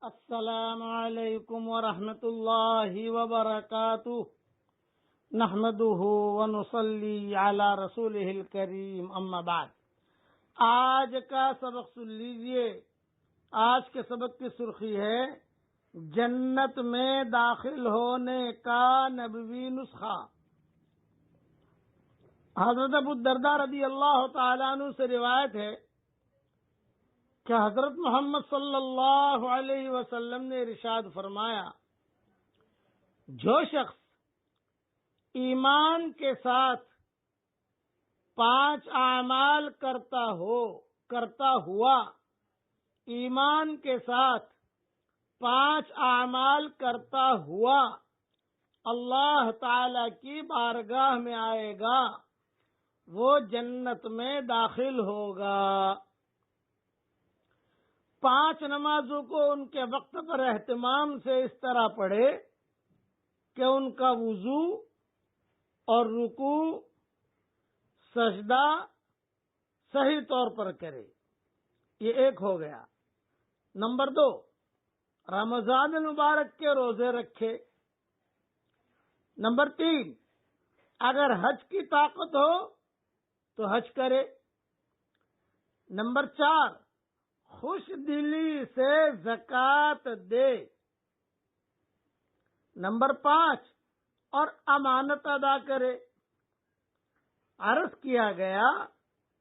السلام علیکم ورحمۃ اللہ وبرکاتہ نحمده ونصلی علی رسولہ الکریم اما بعد۔ آج کا سبق سن لیجئے۔ آج کے سبق کی سرخی ہے جنت میں داخل ہونے کا نبوی نسخہ۔ حضرت ابو الدرداء رضی اللہ تعالیٰ عنہ سے روایت ہے کہ حضرت محمد صلی اللہ علیہ وسلم نے ارشاد فرمایا، جو شخص ایمان کے ساتھ 5 اعمال کرتا ہوا ایمان کے ساتھ 5 اعمال کرتا ہوا اللہ تعالی کی بارگاہ میں آئے گا، وہ جنت میں داخل ہوگا۔ 5 نمازوں کو ان کے وقت پر اہتمام سے اس طرح پڑھے کہ ان کا وضو اور رکوع سجدہ صحیح طور پر کرے۔ یہ ایک ہو گیا۔ نمبر 2، رمضان المبارک کے روزے رکھے۔ نمبر 3، اگر حج کی طاقت ہو تو حج کرے۔ نمبر 4، خوش دلی سے زکوٰۃ دے۔ نمبر 5، اور امانت ادا کرے۔ عرض کیا گیا،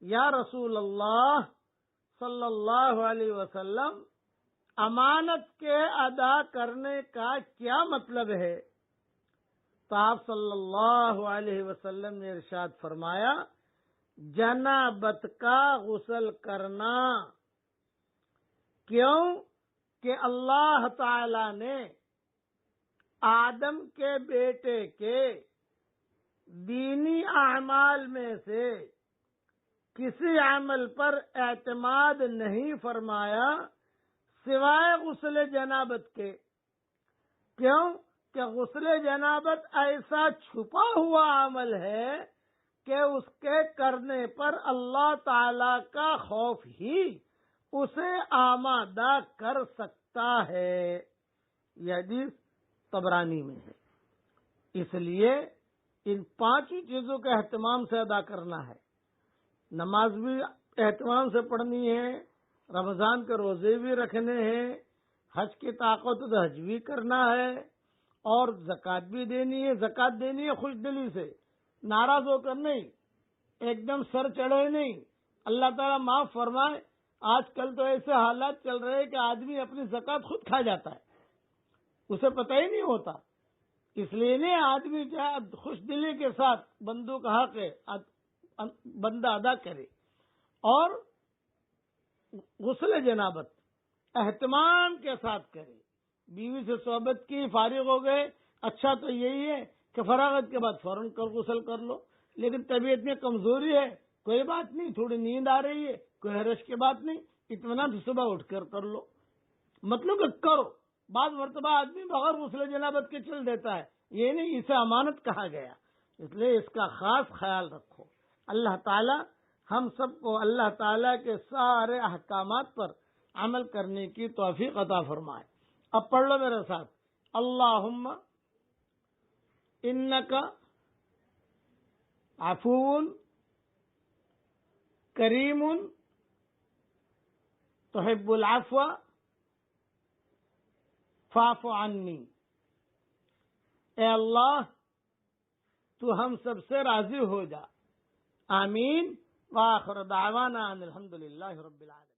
یا رسول اللہ صلی اللہ علیہ وسلم، امانت کے ادا کرنے کا کیا مطلب ہے؟ تو آپ صلی اللہ علیہ وسلم نے ارشاد فرمایا، جنابت کا غسل کرنا۔ کیوں کہ اللہ تعالی نے آدم کے بیٹے کے دینی اعمال میں سے کسی عمل پر اعتماد نہیں فرمایا سوائے غسل جنابت کے۔ کیوں کہ غسل جنابت ایسا چھپا ہوا عمل ہے کہ اس کے کرنے پر اللہ تعالی کا خوف ہی اسے آمادہ کر سکتا ہے۔ یہ حدیث طبرانی میں ہے۔ اس لیے ان 5 چیزوں کا اہتمام سے ادا کرنا ہے۔ نماز بھی اہتمام سے پڑھنی ہے، رمضان کے روزے بھی رکھنے ہیں، حج کی طاقت تو حج بھی کرنا ہے، اور زکوٰۃ بھی دینی ہے۔ زکوٰۃ دینی ہے خوش دلی سے، ناراض ہو کر نہیں، ایک دم سر چڑھے نہیں۔ اللہ تعالیٰ معاف فرمائے، آج کل تو ایسے حالات چل رہے کہ آدمی اپنی زکوٰۃ خود کھا جاتا ہے، اسے پتہ ہی نہیں ہوتا۔ اس لیے نہیں، آدمی چاہے خوش دلی کے ساتھ بندوں کا حق ہے بندہ ادا کرے، اور غسل جنابت اہتمام کے ساتھ کرے۔ بیوی سے صحبت کی، فارغ ہو گئے، اچھا تو یہی ہے کہ فراغت کے بعد فوراً غسل کر لو، لیکن طبیعت میں کمزوری ہے، کوئی بات نہیں، تھوڑی نیند آ رہی ہے، کوئی حرج کی بات نہیں، اطمینان صبح اٹھ کر لو۔ مطلب کہ کرو۔ بعض مرتبہ آدمی بغیر غسل جنابت کے چل دیتا ہے، یہ نہیں، اسے امانت کہا گیا، اس لیے اس کا خاص خیال رکھو۔ اللہ تعالی ہم سب کو اللہ تعالی کے سارے احکامات پر عمل کرنے کی توفیق عطا فرمائے۔ اب پڑھ لو میرے ساتھ، اللہم انکا عفو کریم تحب العفو فاعف عنی۔ اے اللہ، تو ہم سب سے راضی ہو جا۔ آمین۔ وآخر دعوانا ان الحمدللہ رب العالمین۔